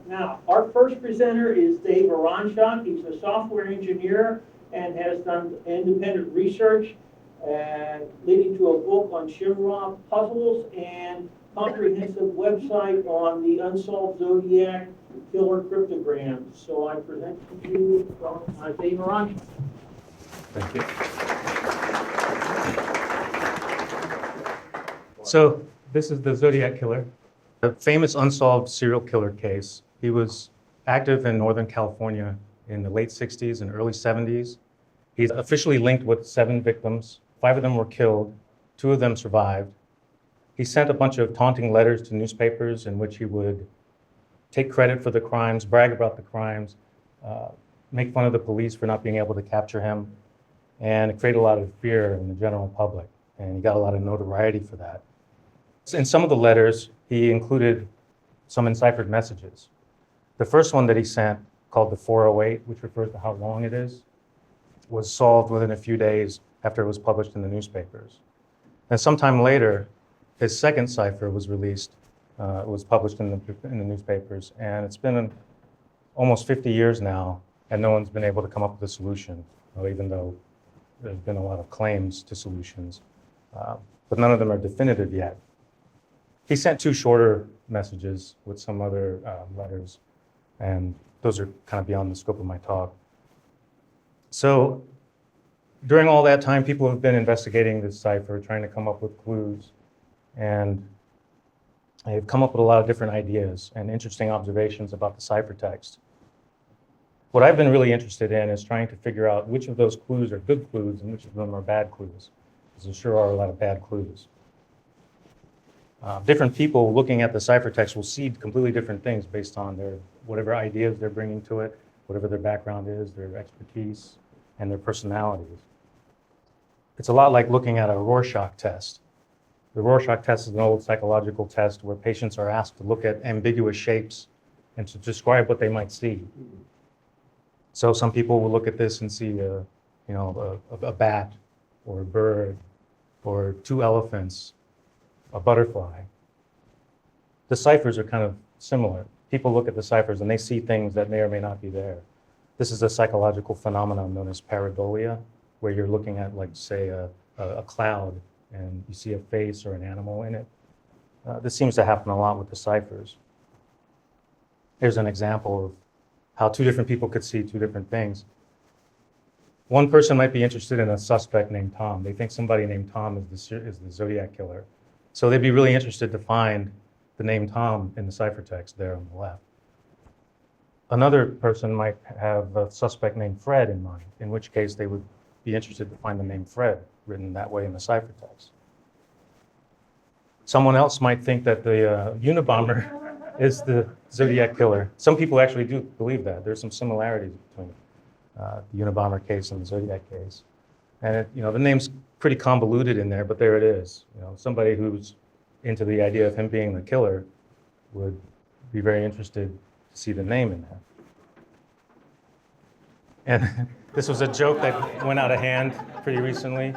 Now, our first presenter is Dave Rorschach. He's a software engineer and has done independent research, leading to a book on Shimra puzzles and comprehensive website on the Unsolved Zodiac killer cryptograms. So I present to you Dave Rorschach. Thank you. So this is the Zodiac killer, a famous unsolved serial killer case. He was active in Northern California in the late 60s and early 70s. He's officially linked with 7 victims. 5 of them were killed. 2 of them survived. He sent a bunch of taunting letters to newspapers in which he would take credit for the crimes, brag about the crimes, make fun of the police for not being able to capture him, and create a lot of fear in the general public. And he got a lot of notoriety for that. In some of the letters, he included some enciphered messages. The first one that he sent, called the 408, which refers to how long it is, was solved within a few days after it was published in the newspapers. And sometime later, his second cipher was released, was published in the newspapers, and it's been almost 50 years now, and no one's been able to come up with a solution, even though there's been a lot of claims to solutions, but none of them are definitive yet. He sent 2 shorter messages with some other letters, and those are kind of beyond the scope of my talk. So during all that time, people have been investigating this cipher, trying to come up with clues, and they've come up with a lot of different ideas and interesting observations about the ciphertext. What I've been really interested in is trying to figure out which of those clues are good clues and which of them are bad clues, because there sure are a lot of bad clues. Different people looking at the ciphertext will see completely different things based on whatever ideas they're bringing to it, whatever their background is, their expertise, and their personalities. It's a lot like looking at a Rorschach test. The Rorschach test is an old psychological test where patients are asked to look at ambiguous shapes and to describe what they might see. So some people will look at this and see a bat or a bird or 2 elephants, a butterfly. The ciphers are kind of similar. People look at the ciphers and they see things that may or may not be there. This is a psychological phenomenon known as Pareidolia, where you're looking at, like, say, a cloud and you see a face or an animal in it. This seems to happen a lot with the ciphers. Here's an example of how 2 different people could see 2 different things. One person might be interested in a suspect named Tom. They think somebody named Tom is the Zodiac killer. So they'd be really interested to find the name Tom in the ciphertext there on the left. Another person might have a suspect named Fred in mind, in which case they would be interested to find the name Fred written that way in the ciphertext. Someone else might think that the Unabomber is the Zodiac killer. Some people actually do believe that. There's some similarities between the Unabomber case and the Zodiac case. And the name's pretty convoluted in there, but there it is. Somebody who's into the idea of him being the killer would be very interested to see the name in there. And this was a joke that went out of hand pretty recently,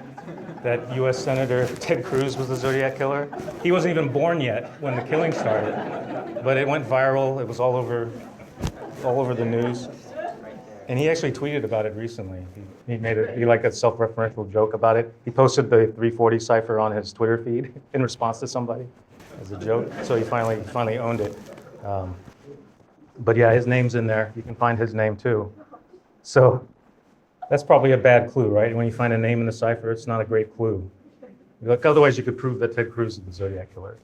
that U.S. Senator Ted Cruz was the Zodiac killer. He wasn't even born yet when the killing started, but it went viral. It was all over the news. And he actually tweeted about it recently. He made like a self-referential joke about it. He posted the 340 cipher on his Twitter feed in response to somebody as a joke. So he finally owned it. But yeah, his name's in there. You can find his name too. So that's probably a bad clue, right? When you find a name in the cipher, it's not a great clue. Otherwise, you could prove that Ted Cruz is the Zodiac killer,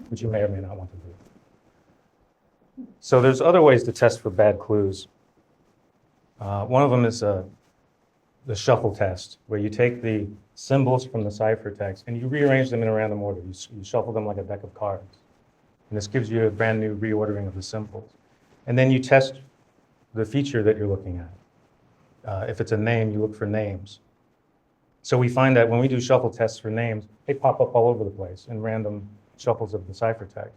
which you may or may not want to do. So there's other ways to test for bad clues. One of them is the shuffle test, where you take the symbols from the ciphertext and you rearrange them in a random order. You shuffle them like a deck of cards. And this gives you a brand new reordering of the symbols. And then you test the feature that you're looking at. If it's a name, you look for names. So we find that when we do shuffle tests for names, they pop up all over the place in random shuffles of the ciphertext.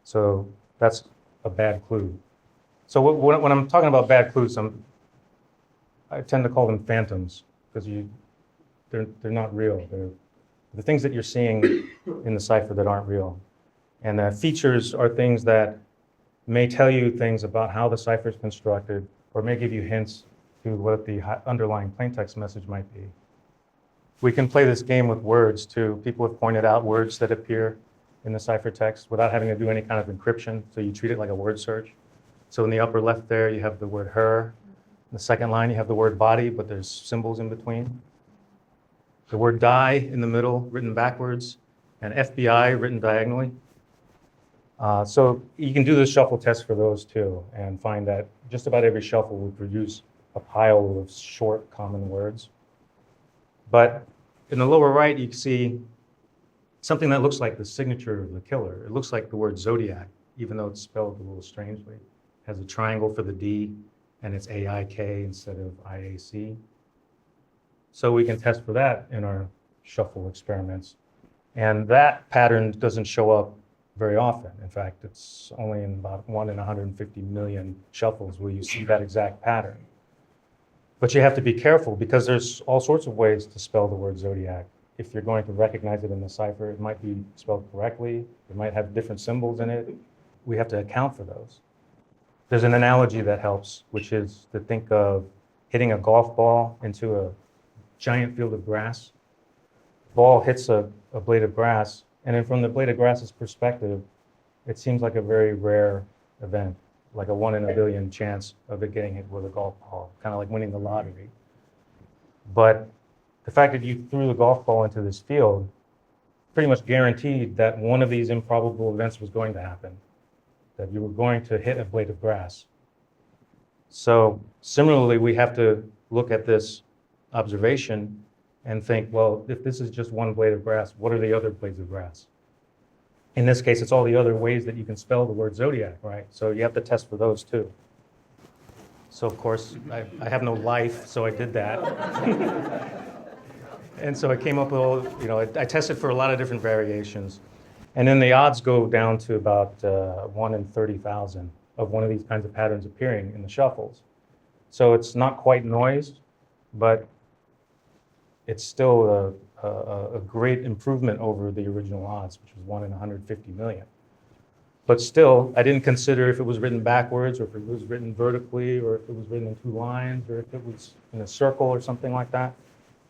So that's a bad clue. So when I'm talking about bad clues, I tend to call them phantoms, because they're not real. They're the things that you're seeing in the cipher that aren't real. And features are things that may tell you things about how the cipher is constructed, or may give you hints to what the underlying plaintext message might be. We can play this game with words too. People have pointed out words that appear in the ciphertext without having to do any kind of encryption, so you treat it like a word search. So in the upper left there, you have the word her. In the second line, you have the word body, but there's symbols in between. The word die in the middle, written backwards, and FBI written diagonally. So you can do the shuffle test for those too, and find that just about every shuffle will produce a pile of short common words. But in the lower right, you can see something that looks like the signature of the killer. It looks like the word Zodiac, even though it's spelled a little strangely. It has a triangle for the D, and it's AIK instead of IAC. So we can test for that in our shuffle experiments. And that pattern doesn't show up very often. In fact, it's only in about 1 in 150 million shuffles where you see that exact pattern. But you have to be careful because there's all sorts of ways to spell the word Zodiac. If you're going to recognize it in the cipher, it might be spelled correctly. It might have different symbols in it. We have to account for those. There's an analogy that helps, which is to think of hitting a golf ball into a giant field of grass. Ball hits a blade of grass, and then from the blade of grass's perspective, it seems like a very rare event, like a 1 in a billion chance of it getting hit with a golf ball, kind of like winning the lottery. But the fact that you threw the golf ball into this field pretty much guaranteed that one of these improbable events was going to happen, that you were going to hit a blade of grass. So similarly, we have to look at this observation and think, well, if this is just one blade of grass, what are the other blades of grass? In this case, it's all the other ways that you can spell the word Zodiac, right? So you have to test for those too. So of course, I have no life, so I did that. And so I came up with all, I tested for a lot of different variations. And then the odds go down to about 1 in 30,000 of one of these kinds of patterns appearing in the shuffles. So it's not quite noise, but it's still a great improvement over the original odds, which was 1 in 150 million. But still, I didn't consider if it was written backwards, or if it was written vertically, or if it was written in 2 lines, or if it was in a circle or something like that.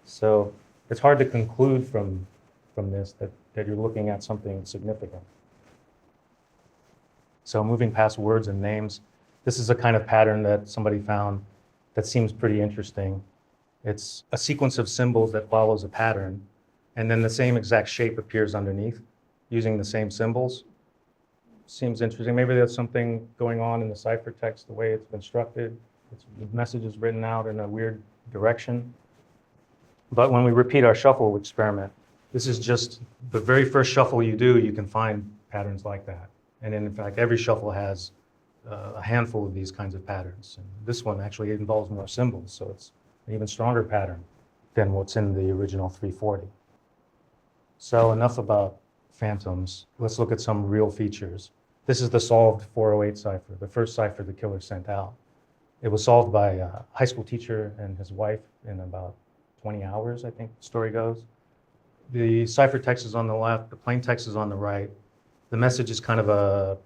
So it's hard to conclude from this that you're looking at something significant. So moving past words and names, this is a kind of pattern that somebody found that seems pretty interesting. It's a sequence of symbols that follows a pattern, and then the same exact shape appears underneath using the same symbols. Seems interesting. Maybe there's something going on in the ciphertext, the way it's constructed. The message is written out in a weird direction. But when we repeat our shuffle experiment, this is just the very first shuffle you do, you can find patterns like that. And in fact, every shuffle has a handful of these kinds of patterns. And this one actually involves more symbols, so it's an even stronger pattern than what's in the original 340. So enough about phantoms. Let's look at some real features. This is the solved 408 cipher, the first cipher the killer sent out. It was solved by a high school teacher and his wife in about 20 hours, I think the story goes. The ciphertext is on the left, the plain text is on the right. The message is kind of a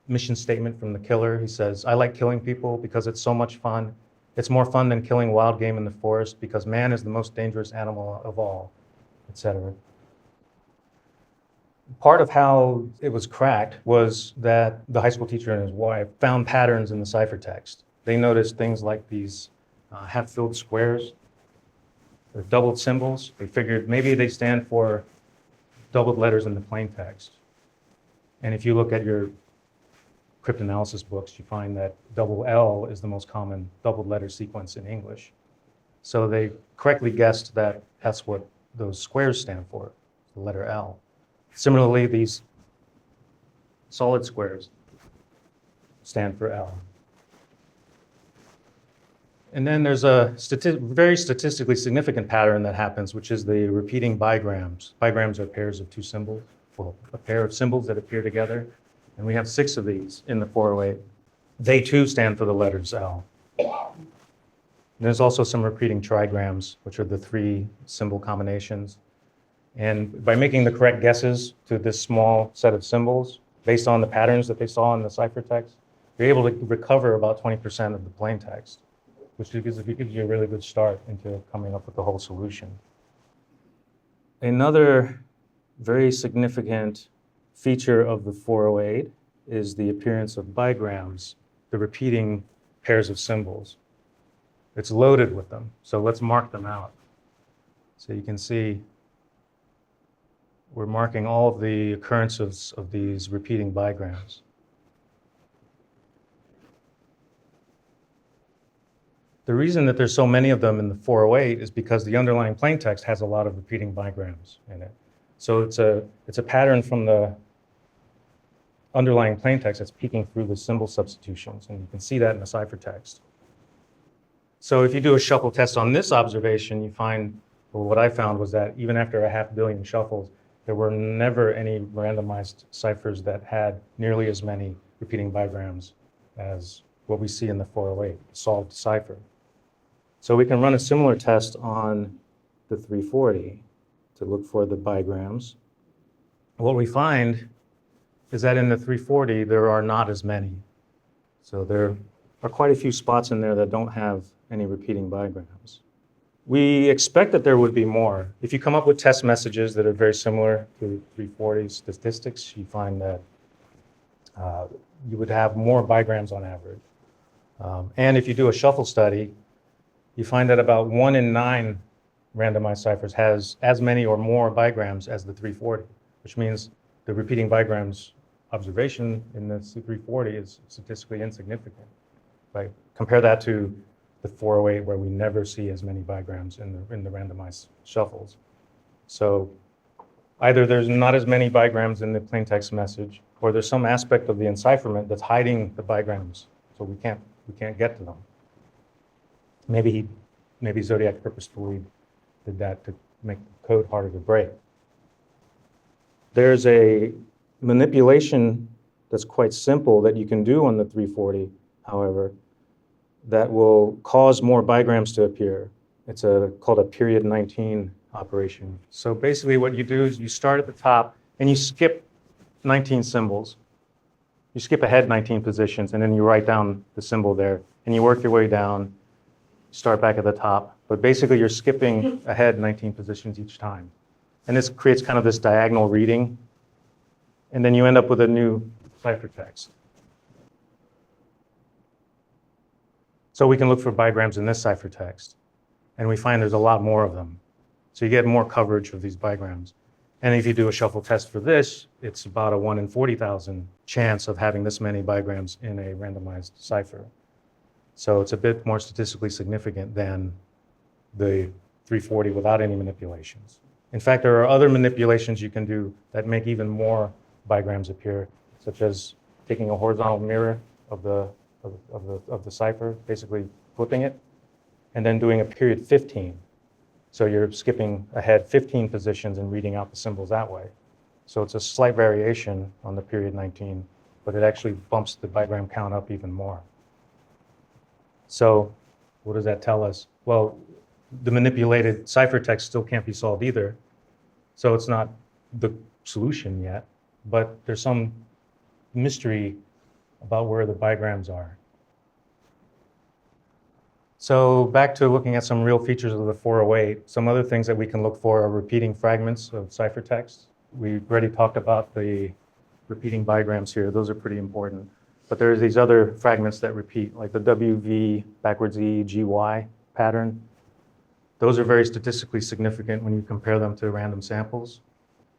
mission statement from the killer. He says, "I like killing people because it's so much fun. It's more fun than killing wild game in the forest because man is the most dangerous animal of all," etc. Part of how it was cracked was that the high school teacher and his wife found patterns in the ciphertext. They noticed things like these half-filled squares, or doubled symbols. They figured maybe they stand for doubled letters in the plain text. And if you look at your cryptanalysis books, you find that double L is the most common doubled letter sequence in English. So they correctly guessed that that's what those squares stand for, the letter L. Similarly, these solid squares stand for L. And then there's a very statistically significant pattern that happens, which is the repeating bigrams. Bigrams are pairs of 2 symbols, well, a pair of symbols that appear together. And we have 6 of these in the 408. They too stand for the letters L. And there's also some repeating trigrams, which are the 3 symbol combinations. And by making the correct guesses to this small set of symbols, based on the patterns that they saw in the ciphertext, you're able to recover about 20% of the plain text, which gives you a really good start into coming up with the whole solution. Another very significant feature of the 408 is the appearance of bigrams, the repeating pairs of symbols. It's loaded with them, so let's mark them out. So you can see we're marking all of the occurrences of these repeating bigrams. The reason that there's so many of them in the 408 is because the underlying plaintext has a lot of repeating bigrams in it. So it's a pattern from the underlying plaintext that's peeking through the symbol substitutions, and you can see that in the ciphertext. So if you do a shuffle test on this observation, you find, well, what I found was that even after 500 million shuffles, there were never any randomized ciphers that had nearly as many repeating bigrams as what we see in the 408 solved cipher. So we can run a similar test on the 340 to look for the bigrams. What we find is that in the 340, there are not as many. So there are quite a few spots in there that don't have any repeating bigrams. We expect that there would be more. If you come up with test messages that are very similar to 340 statistics, you find that you would have more bigrams on average. And if you do a shuffle study, you find that about 1 in 9 randomized ciphers has as many or more bigrams as the 340, which means the repeating bigrams observation in the 340 is statistically insignificant. Right? Compare that to the 408, where we never see as many bigrams in the randomized shuffles. So either there's not as many bigrams in the plaintext message, or there's some aspect of the encipherment that's hiding the bigrams, so we can't get to them. Maybe Zodiac purposefully did that to make the code harder to break. There's a manipulation that's quite simple that you can do on the 340, however, that will cause more bigrams to appear. It's called a period 19 operation. So basically what you do is you start at the top and you skip 19 symbols. You skip ahead 19 positions, and then you write down the symbol there, and you work your way down, start back at the top. But basically you're skipping ahead 19 positions each time. And this creates kind of this diagonal reading, and then you end up with a new ciphertext. So we can look for bigrams in this ciphertext, and we find there's a lot more of them. So you get more coverage of these bigrams. And if you do a shuffle test for this, it's about a 1 in 40,000 chance of having this many bigrams in a randomized cipher. So it's a bit more statistically significant than the 340 without any manipulations. In fact, there are other manipulations you can do that make even more bigrams appear, such as taking a horizontal mirror of the cipher, basically flipping it, and then doing a period 15. So you're skipping ahead 15 positions and reading out the symbols that way. So it's a slight variation on the period 19, but it actually bumps the bigram count up even more. So what does that tell us? Well, the manipulated ciphertext still can't be solved either. So it's not the solution yet, but there's some mystery about where the bigrams are. So back to looking at some real features of the 408, some other things that we can look for are repeating fragments of ciphertext. We already talked about the repeating bigrams here. Those are pretty important. But there's these other fragments that repeat, like the WV backwards E GY pattern. Those are very statistically significant when you compare them to random samples.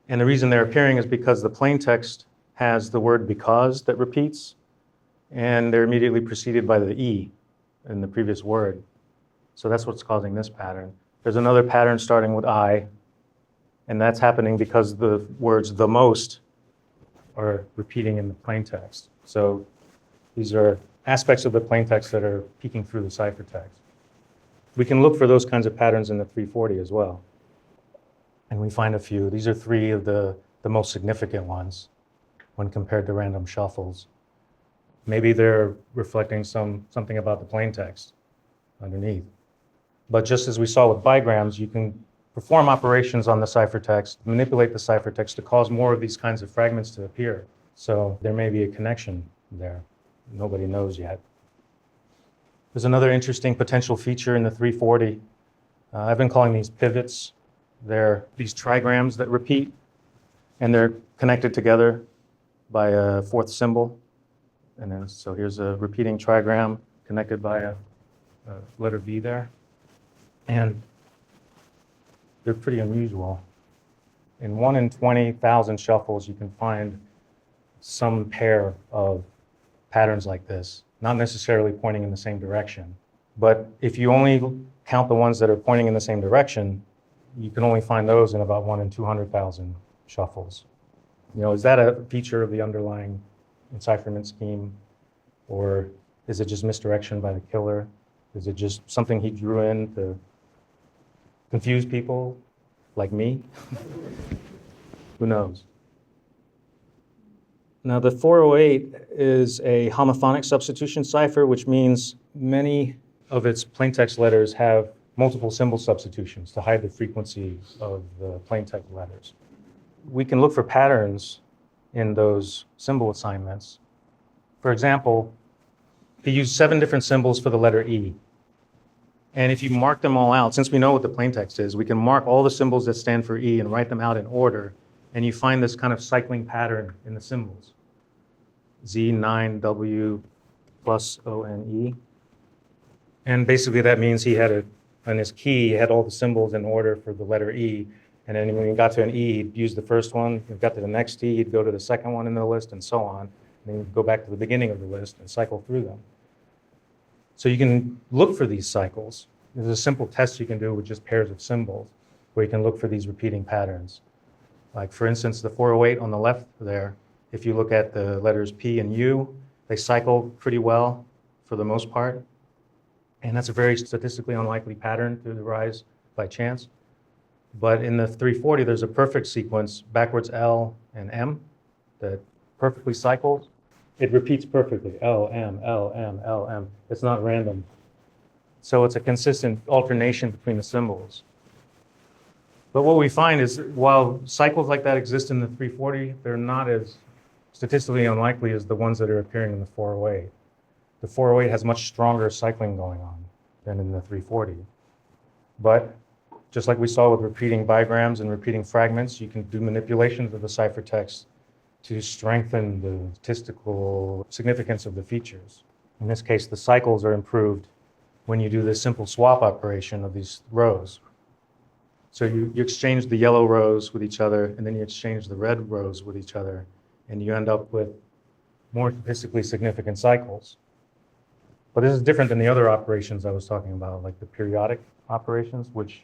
And the reason they're appearing is because the plain text has the word because that repeats, and they're immediately preceded by the E in the previous word. So that's what's causing this pattern. There's another pattern starting with I, and that's happening because the words the most are repeating in the plain text. So these are aspects of the plain text that are peeking through the ciphertext. We can look for those kinds of patterns in the 340 as well. And we find a few. These are 3 of the most significant ones when compared to random shuffles. Maybe they're reflecting something about the plain text underneath. But just as we saw with bigrams, you can perform operations on the ciphertext, manipulate the ciphertext to cause more of these kinds of fragments to appear. So there may be a connection there. nobody knows yet. There's another interesting potential feature in the 340. I've been calling these pivots. They're these trigrams that repeat, and they're connected together by a fourth symbol. And then, so here's a repeating trigram connected by a letter V there. And they're pretty unusual. In 1 in 20,000 shuffles, you can find some pair of patterns like this, not necessarily pointing in the same direction. But if you only count the ones that are pointing in the same direction, you can only find those in about 1 in 200,000 shuffles. Is that a feature of the underlying encipherment scheme? Or is it just misdirection by the killer? Is it just something he drew in to confuse people like me? Who knows? Now, the 408 is a homophonic substitution cipher, which means many of its plaintext letters have multiple symbol substitutions to hide the frequency of the plaintext letters. We can look for patterns in those symbol assignments. For example, he used 7 different symbols for the letter E. And if you mark them all out, since we know what the plaintext is, we can mark all the symbols that stand for E and write them out in order, and you find this kind of cycling pattern in the symbols. Z9W plus ONE. And basically that means he had on his key, he had all the symbols in order for the letter E. And then when he got to an E, he'd use the first one. When he got to the next E, he'd go to the second one in the list, and so on. And then he'd go back to the beginning of the list and cycle through them. So you can look for these cycles. There's a simple test you can do with just pairs of symbols where you can look for these repeating patterns. Like, for instance, the 408 on the left there, if you look at the letters P and U, they cycle pretty well for the most part. And that's a very statistically unlikely pattern to arise by chance. But in the 340, there's a perfect sequence, backwards L and M, that perfectly cycles. It repeats perfectly, L, M, L, M, L, M. It's not random. So it's a consistent alternation between the symbols. But what we find is while cycles like that exist in the 340, they're not as statistically unlikely as the ones that are appearing in the 408. The 408 has much stronger cycling going on than in the 340. But just like we saw with repeating bigrams and repeating fragments, you can do manipulations of the ciphertext to strengthen the statistical significance of the features. In this case, the cycles are improved when you do this simple swap operation of these rows. So you exchange the yellow rows with each other, and then you exchange the red rows with each other, and you end up with more statistically significant cycles. But this is different than the other operations I was talking about, like the periodic operations, which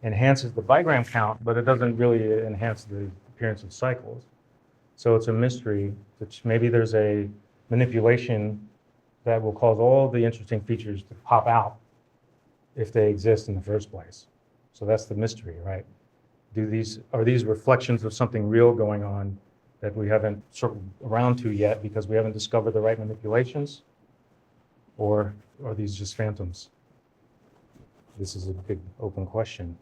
enhances the bigram count, but it doesn't really enhance the appearance of cycles. So it's a mystery that maybe there's a manipulation that will cause all the interesting features to pop out if they exist in the first place. So that's the mystery, right? Are these reflections of something real going on that we haven't circled around to yet because we haven't discovered the right manipulations? Or are these just phantoms? This is a big open question.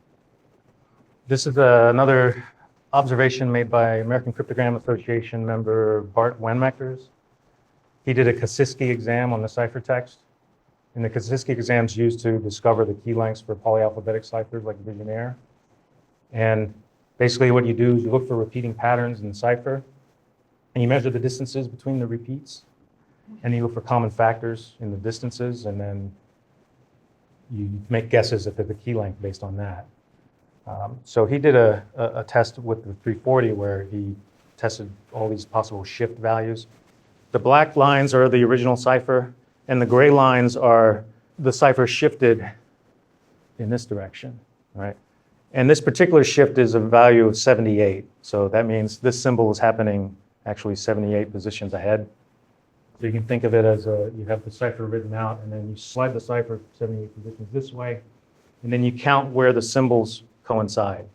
This is another observation made by American Cryptogram Association member Bart Wenmakers. He did a Kasiski exam on the ciphertext. And the Kasiski exam is used to discover the key lengths for polyalphabetic ciphers like Visionaire. And basically what you do is you look for repeating patterns in the cipher, and you measure the distances between the repeats, and you look for common factors in the distances, and then you make guesses at the key length based on that. So he did a test with the 340 where he tested all these possible shift values. The black lines are the original cipher, and the gray lines are the cipher shifted in this direction, right? And this particular shift is a value of 78. So that means this symbol is happening actually 78 positions ahead. So you can think of it as you have the cipher written out, and then you slide the cipher 78 positions this way, and then you count where the symbols coincide.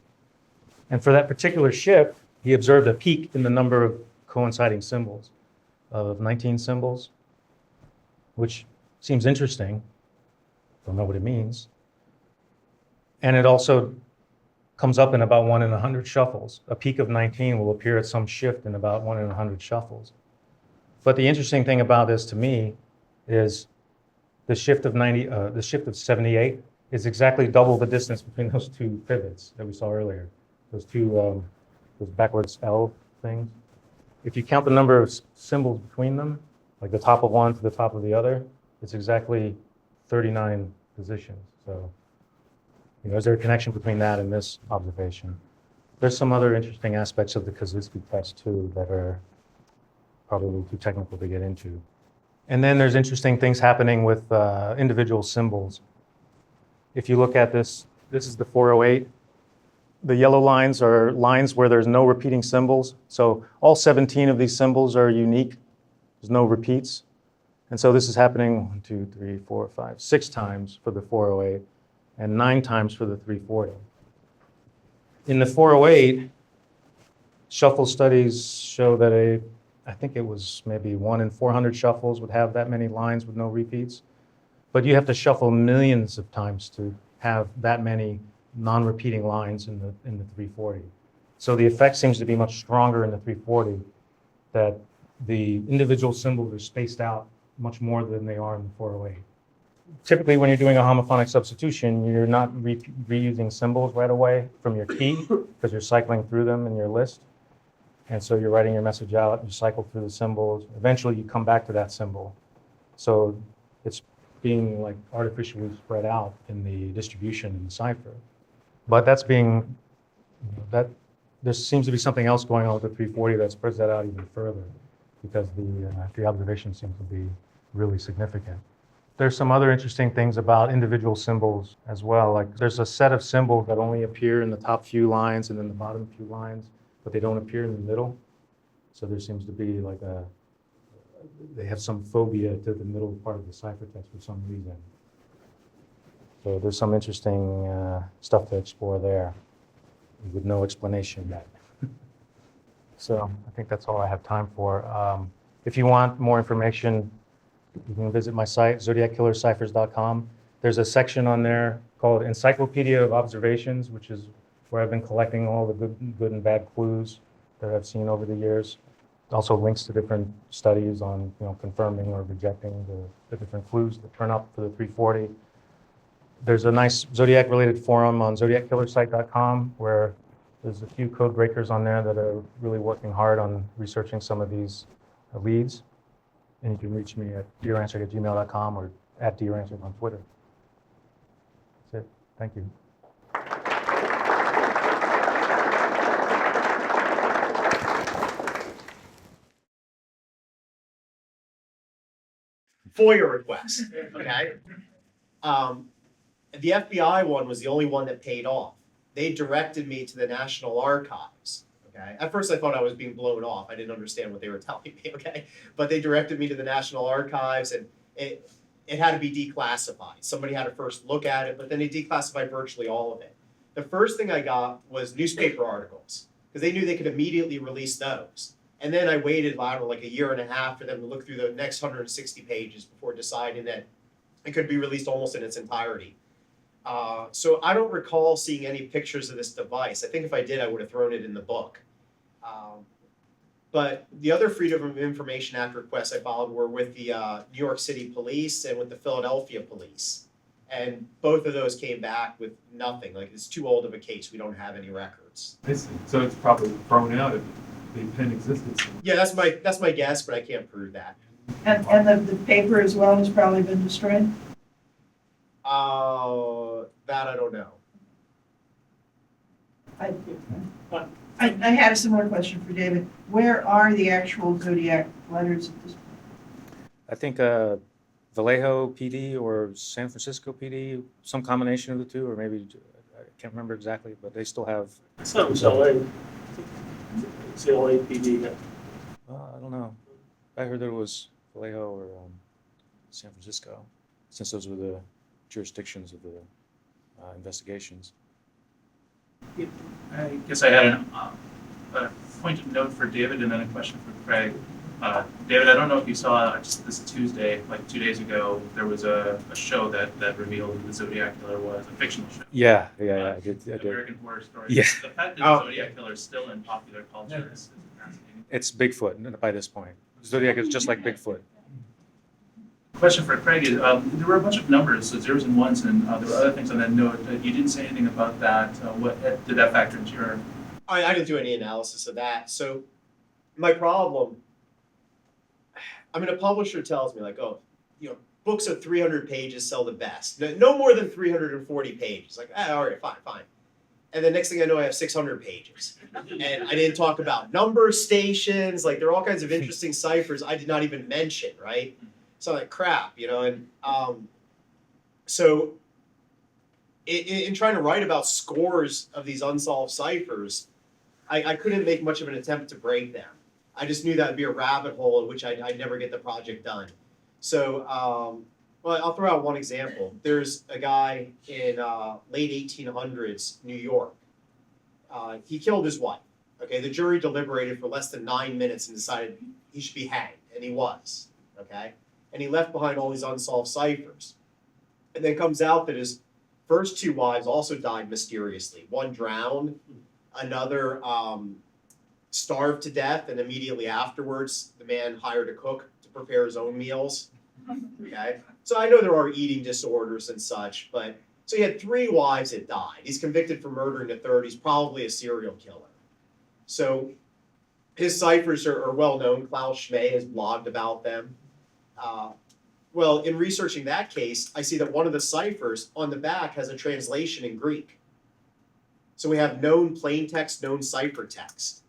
And for that particular shift, he observed a peak in the number of coinciding symbols of 19 symbols, which seems interesting. Don't know what it means. And it also comes up in about 1 in 100 shuffles. A peak of 19 will appear at some shift in about 1 in 100 shuffles. But the interesting thing about this to me is the shift of 78 is exactly double the distance between those two pivots that we saw earlier. Those two, those backwards L things. If you count the number of symbols between them, like the top of one to the top of the other, it's exactly 39 positions. So, is there a connection between that and this observation? There's some other interesting aspects of the Kozinski test too that are probably too technical to get into. And then there's interesting things happening with individual symbols. If you look at this, this is the 408. The yellow lines are lines where there's no repeating symbols. So all 17 of these symbols are unique. There's no repeats. And so this is happening 1, 2, 3, 4, 5, 6 times for the 408 and 9 times for the 340. In the 408, shuffle studies show that I think it was maybe 1 in 400 shuffles would have that many lines with no repeats. But you have to shuffle millions of times to have that many non-repeating lines in the 340. So the effect seems to be much stronger in the 340, that the individual symbols are spaced out much more than they are in the 408. Typically, when you're doing a homophonic substitution, you're not reusing symbols right away from your key because you're cycling through them in your list. And so you're writing your message out, you cycle through the symbols. Eventually, you come back to that symbol. So it's being like artificially spread out in the distribution in the cipher. But that's being, there seems to be something else going on with the 340 that spreads that out even further because the observation seems to be really significant. There's some other interesting things about individual symbols as well. Like there's a set of symbols that only appear in the top few lines and then the bottom few lines, but they don't appear in the middle. So there seems to be like they have some phobia to the middle part of the ciphertext for some reason. So there's some interesting stuff to explore there with no explanation yet. So I think that's all I have time for. If you want more information, you can visit my site, zodiackillerciphers.com. There's a section on there called Encyclopedia of Observations, which is where I've been collecting all the good and bad clues that I've seen over the years. Also links to different studies on confirming or rejecting the different clues that turn up for the 340. There's a nice Zodiac-related forum on zodiackillersite.com where there's a few code breakers on there that are really working hard on researching some of these leads. And you can reach me at dearanswered@gmail.com or at dearanswered on Twitter. That's it. Thank you. FOIA request, okay? The FBI one was the only one that paid off. They directed me to the National Archives, okay? At first I thought I was being blown off. I didn't understand what they were telling me, okay? But they directed me to the National Archives and it had to be declassified. Somebody had to first look at it, but then they declassified virtually all of it. The first thing I got was newspaper articles because they knew they could immediately release those. And then I waited, I don't know, like a year and a half for them to look through the next 160 pages before deciding that it could be released almost in its entirety. So I don't recall seeing any pictures of this device. I think if I did, I would have thrown it in the book. But the other Freedom of Information Act requests I filed were with the New York City Police and with the Philadelphia Police. And both of those came back with nothing. Like, it's too old of a case. We don't have any records. So it's probably thrown out if the pen existed. Yeah, that's my guess, but I can't prove that. And the paper as well has probably been destroyed? That I don't know. I had a similar question for David. Where are the actual Zodiac letters at this point? I think Vallejo PD or San Francisco PD, some combination of the two, or maybe, I can't remember exactly, but they still have. Some LA. It's LAPD. I don't know. I heard that it was Vallejo or San Francisco, since those were the jurisdictions of the investigations. I guess I had a point of note for David and then a question for Craig. David, I don't know if you saw just this Tuesday, like 2 days ago, there was a show that revealed who the Zodiac Killer was, a fictional show. Yeah, I did. American Horror Story. Yeah. The fact that the Zodiac Killer is still in popular culture is fascinating. It's Bigfoot by this point. Zodiac is just like Bigfoot. Question for Craig is, there were a bunch of numbers, so zeros and ones, and there were other things on that note. You didn't say anything about that. What did that factor into your? I didn't do any analysis of that. So my problem, I mean, a publisher tells me like, oh, books of 300 pages sell the best. No more than 340 pages. Like, all right, fine. And the next thing I know, I have 600 pages. And I didn't talk about number stations. Like, there are all kinds of interesting ciphers I did not even mention, right? So I'm like, crap, and so in trying to write about scores of these unsolved ciphers, I couldn't make much of an attempt to break them. I just knew that would be a rabbit hole in which I'd never get the project done. So, well, I'll throw out one example. There's a guy in late 1800s New York. He killed his wife. Okay, the jury deliberated for less than 9 minutes and decided he should be hanged, and he was. Okay. And he left behind all these unsolved ciphers. And then comes out that his first two wives also died mysteriously. One drowned, another starved to death, and immediately afterwards, the man hired a cook to prepare his own meals. Okay? So I know there are eating disorders and such, but so he had 3 wives that died. He's convicted for murdering the third. He's probably a serial killer. So his ciphers are well known. Klaus Schmey has blogged about them. Well, in researching that case, I see that one of the ciphers on the back has a translation in Greek. So we have known plain text, known ciphertext,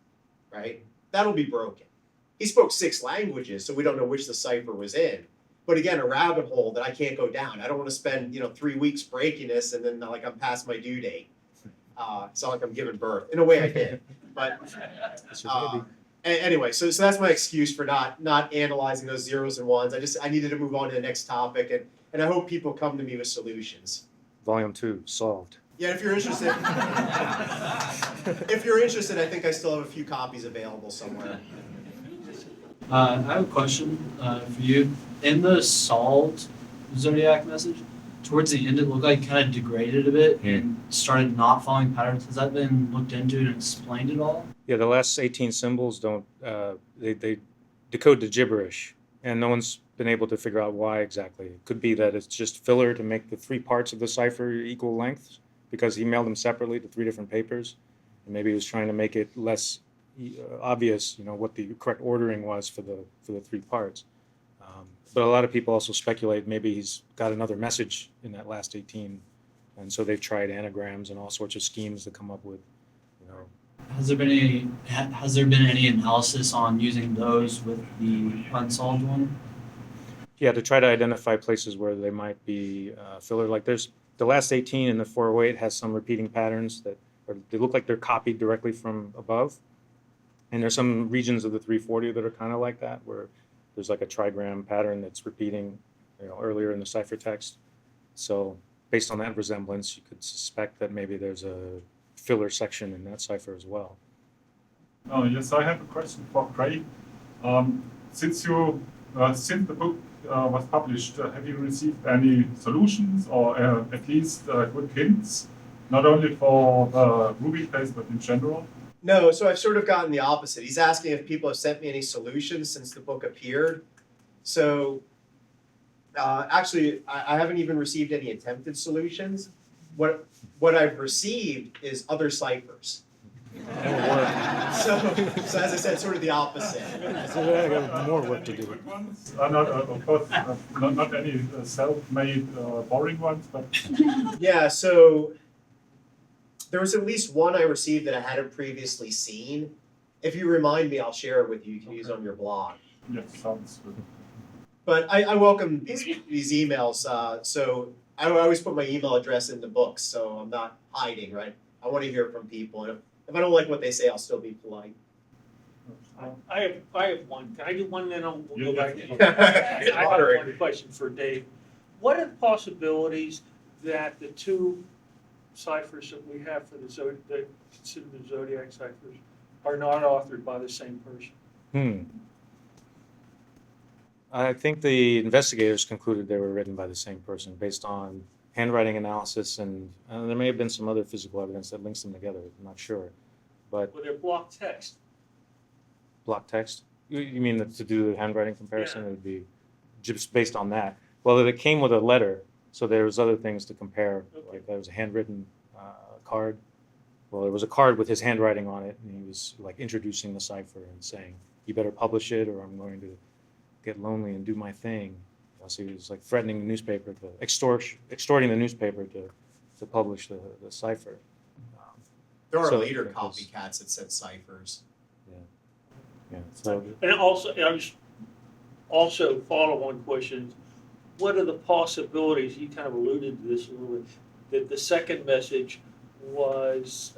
right? That'll be broken. He spoke 6 languages, so we don't know which the cipher was in. But again, a rabbit hole that I can't go down. I don't want to spend 3 weeks breaking this and then like I'm past my due date. It's not like I'm giving birth. In a way, I did, but. Anyway, so that's my excuse for not analyzing those zeros and ones. I needed to move on to the next topic, and I hope people come to me with solutions. Volume 2, solved. Yeah, if you're interested, I think I still have a few copies available somewhere. I have a question for you. In the solved Zodiac message, towards the end, it looked like it kind of degraded a bit and started not following patterns. Has that been looked into and explained at all? Yeah, the last 18 symbols don't, they decode to gibberish, and no one's been able to figure out why exactly. It could be that it's just filler to make the 3 parts of the cipher equal length, because he mailed them separately to 3 different papers, and maybe he was trying to make it less obvious, what the correct ordering was for the 3 parts. But a lot of people also speculate maybe he's got another message in that last 18, and so they've tried anagrams and all sorts of schemes to come up with, Has there been any analysis on using those with the unsolved one? Yeah, to try to identify places where they might be filler. Like there's the last 18 in the 408 has some repeating patterns they look like they're copied directly from above. And there's some regions of the 340 that are kind of like that, where there's like a trigram pattern that's repeating, earlier in the ciphertext. So based on that resemblance, you could suspect that maybe there's a filler section in that cipher as well. Yes, I have a question for Craig. Since the book was published, have you received any solutions or at least good hints, not only for the Ruby case but in general? No, so I've sort of gotten the opposite. He's asking if people have sent me any solutions since the book appeared. So actually, I haven't even received any attempted solutions. What I've received is other ciphers. So as I said, sort of the opposite. So I got more work to do. Good ones? Of course, not any self-made boring ones, but Yeah, so there was at least one I received that I hadn't previously seen. If you remind me, I'll share it with you. You can use it on your blog. yes, sounds good. But I welcome these emails. So I always put my email address in the books, so I'm not hiding, right? I want to hear from people. And if I don't like what they say, I'll still be polite. I have one. Can I do one, then we'll go back? Good I have moderator. one question for Dave. What are the possibilities that the 2 ciphers that we have for that consider the Zodiac ciphers are not authored by the same person? I think the investigators concluded they were written by the same person based on handwriting analysis, and there may have been some other physical evidence that links them together. I'm not sure, but Well, they're block text. block text. You mean to do the handwriting comparison? It would be just based on that. Well, it came with a letter, so there was other things to compare. Like there was a handwritten card. Well, there was a card with his handwriting on it, and he was like introducing the cipher and saying, "You better publish it, or I'm going to get lonely and do my thing." So he was like threatening the newspaper to extorting the newspaper to publish the cipher. There are So later it was- copycats that said ciphers. Yeah. So And also, I just also follow-on questions. What are the possibilities, you kind of alluded to this a little bit, that the second message was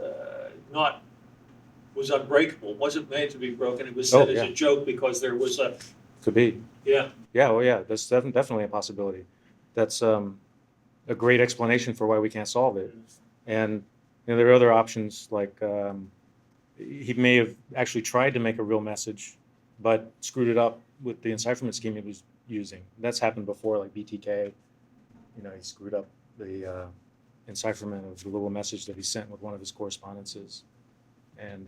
was unbreakable, wasn't meant to be broken, it was said as a joke because there was a, could be. yeah. Yeah. Well, yeah. That's definitely a possibility. That's a great explanation for why we can't solve it. And there are other options like he may have actually tried to make a real message, but screwed it up with the encipherment scheme he was using. That's happened before, like BTK. He screwed up the encipherment of the little message that he sent with one of his correspondences. And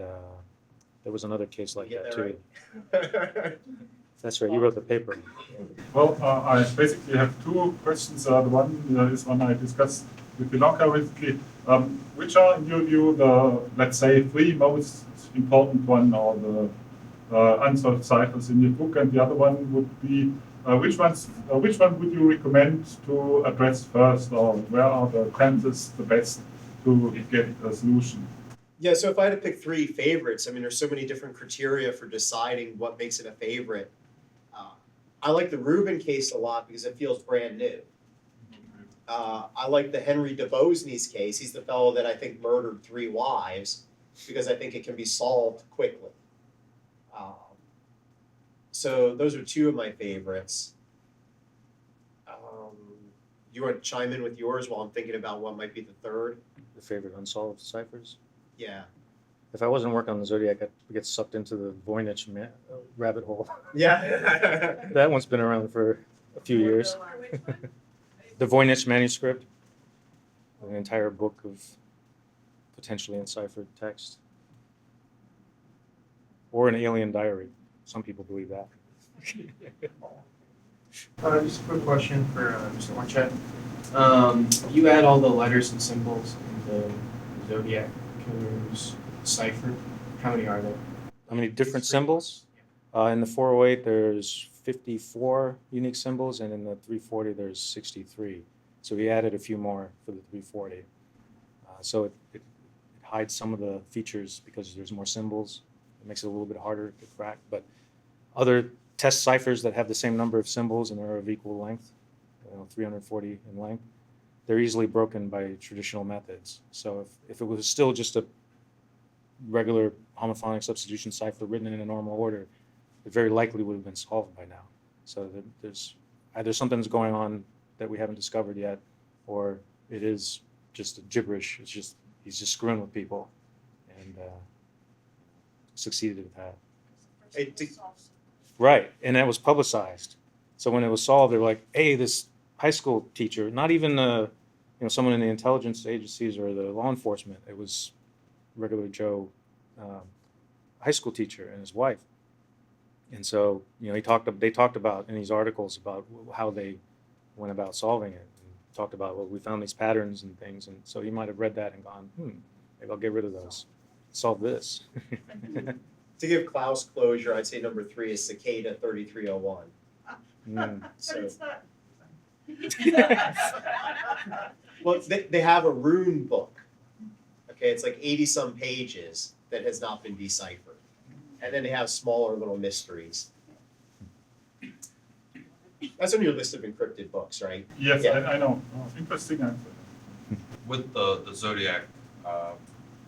there was another case like Get that that too. right? That's right. You wrote the paper. Well, I basically have two questions. The one is one I discussed with Bianca recently. Which are, in your view, the, let's say, three most important one, or the unsolved ciphers in your book? And the other one would be, which one would you recommend to address first, or where are the chances the best to get a solution? Yeah, so if I had to pick three favorites, I mean, there's so many different criteria for deciding what makes it a favorite. I like the Rubin case a lot because it feels brand new. I like the Henry DeBosny's case. He's the fellow that I think murdered 3 wives because I think it can be solved quickly. So those are two of my favorites. You want to chime in with yours while I'm thinking about what might be the third? The favorite unsolved ciphers. Yeah. If I wasn't working on the Zodiac, I'd get sucked into the Voynich rabbit hole. Yeah. That one's been around for a few years. The Voynich manuscript, an entire book of potentially enciphered text. Or an alien diary. Some people believe that. Just a quick question for Mr. Orchett. You add all the letters and symbols in the Zodiac Killer's cipher. How many are there? How many different symbols? In the 408, there's 54 unique symbols, and in the 340, there's 63. So we added a few more for the 340. So it hides some of the features because there's more symbols. It makes it a little bit harder to crack. But other test ciphers that have the same number of symbols and are of equal length, 340 in length, they're easily broken by traditional methods. So if it was still just a regular homophonic substitution cipher written in a normal order, it very likely would have been solved by now. So there's either something's going on that we haven't discovered yet, or it is just a gibberish. It's just he's just screwing with people, and succeeded with that. Right, and that was publicized. So when it was solved, they were like, "Hey, this high school teacher, not even someone in the intelligence agencies or the law enforcement. It was regular Joe, high school teacher and his wife." And so they talked about in these articles about how they went about solving it. And talked about, well, we found these patterns and things, and so he might have read that and gone, maybe I'll get rid of those, solve this. To give Klaus closure, I'd say number 3 is Cicada 3301. But So- it's not. Well, they have a rune book. Okay, it's like 80-some pages that has not been deciphered. And then they have smaller little mysteries. That's on your list of encrypted books, right? Yes, Yeah. I know. Oh, interesting answer. With the Zodiac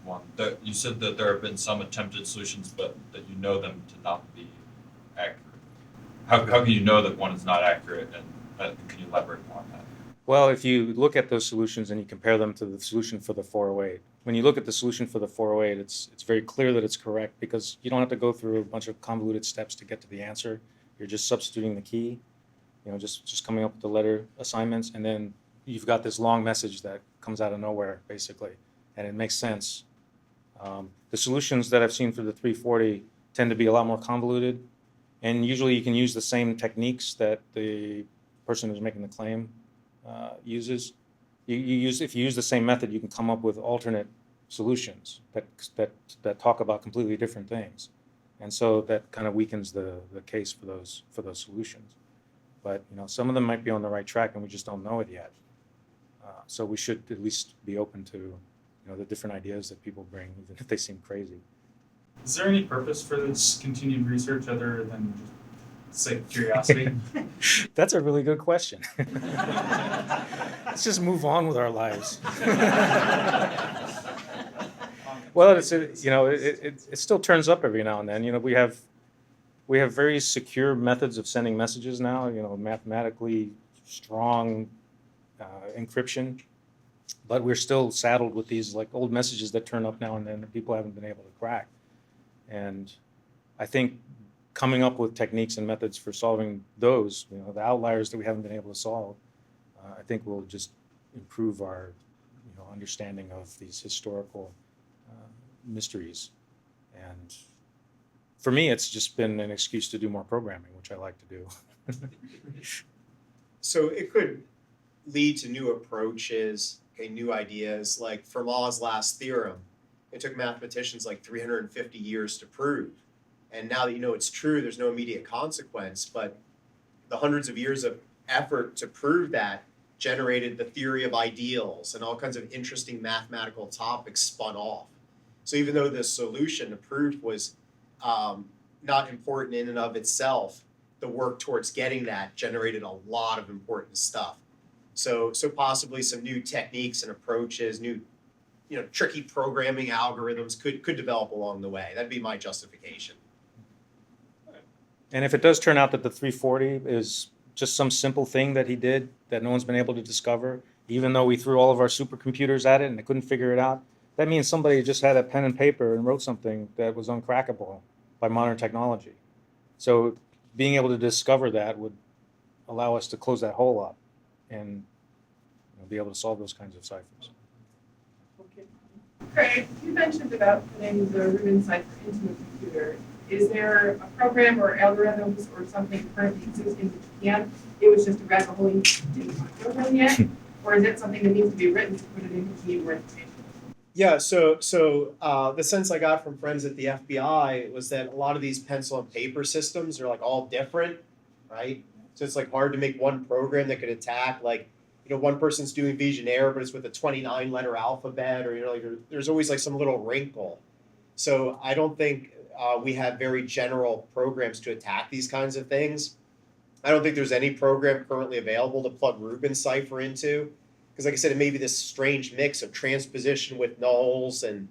one, you said that there have been some attempted solutions, but that you know them to not be accurate. How can you know that one is not accurate, and can you elaborate more on that? Well, if you look at those solutions and you compare them to the solution for the 408, when you look at the solution for the 408, it's very clear that it's correct because you don't have to go through a bunch of convoluted steps to get to the answer. You're just substituting the key, just coming up with the letter assignments, and then you've got this long message that comes out of nowhere, basically, and it makes sense. The solutions that I've seen for the 340 tend to be a lot more convoluted, And usually you can use the same techniques that the person who's making the claim uses. If you use the same method, you can come up with alternate solutions that talk about completely different things. And so that kind of weakens the case for those solutions. But some of them might be on the right track and we just don't know it yet. So we should at least be open to the different ideas that people bring, even if they seem crazy. Is there any purpose for this continued research other than just sake of curiosity? That's a really good question. Let's just move on with our lives. Well, it still turns up every now and then. We have very secure methods of sending messages now. Mathematically strong encryption, but we're still saddled with these like old messages that turn up now and then that people haven't been able to crack. And I think coming up with techniques and methods for solving those, the outliers that we haven't been able to solve, I think will just improve our, understanding of these historical mysteries. And for me, it's just been an excuse to do more programming, which I like to do. So it could lead to new approaches, new ideas, like Fermat's last theorem. It took mathematicians like 350 years to prove. And now that it's true, there's no immediate consequence, but the hundreds of years of effort to prove that generated the theory of ideals, and all kinds of interesting mathematical topics spun off. So even though the solution, the proof, was not important in and of itself, the work towards getting that generated a lot of important stuff. So possibly some new techniques and approaches, new tricky programming algorithms could develop along the way. That'd be my justification. And if it does turn out that the 340 is just some simple thing that he did that no one's been able to discover, even though we threw all of our supercomputers at it and they couldn't figure it out, that means somebody just had a pen and paper and wrote something that was uncrackable by modern technology. So being able to discover that would allow us to close that hole up and be able to solve those kinds of ciphers. Okay. Craig, you mentioned about putting the Rubin cipher into a computer. Is there a program or algorithms or something currently existing that you can't? It was just a rabbit hole you didn't want to go down yet? Or is it something that needs to be written to put it into more information? Yeah, so the sense I got from friends at the FBI was that a lot of these pencil and paper systems are like all different, right? So it's like hard to make one program that could attack, like, one person's doing Visionaire, but it's with a 29-letter alphabet, or there's always like some little wrinkle. So I don't think we have very general programs to attack these kinds of things. I don't think there's any program currently available to plug Rubin cipher into, because like I said, it may be this strange mix of transposition with nulls, and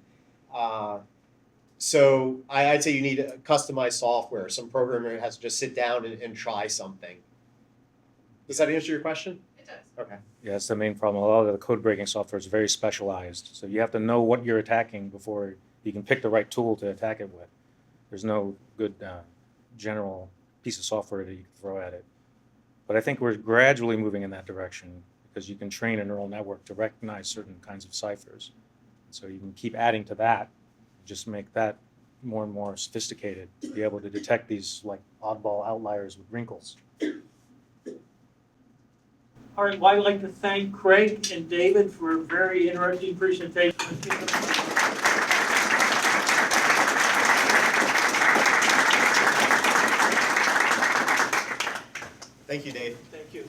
so I'd say you need customized software. Some programmer has to just sit down and try something. Does that answer your question? It does. Okay. Yeah, that's the main problem. A lot of the code breaking software is very specialized. So you have to know what you're attacking before you can pick the right tool to attack it with. There's no good general piece of software that you can throw at it. But I think we're gradually moving in that direction because you can train a neural network to recognize certain kinds of ciphers. So you can keep adding to that, just make that more and more sophisticated, to be able to detect these like oddball outliers with wrinkles. All right, well, I'd like to thank Craig and David for a very interesting presentation. Thank you, Dave. Thank you.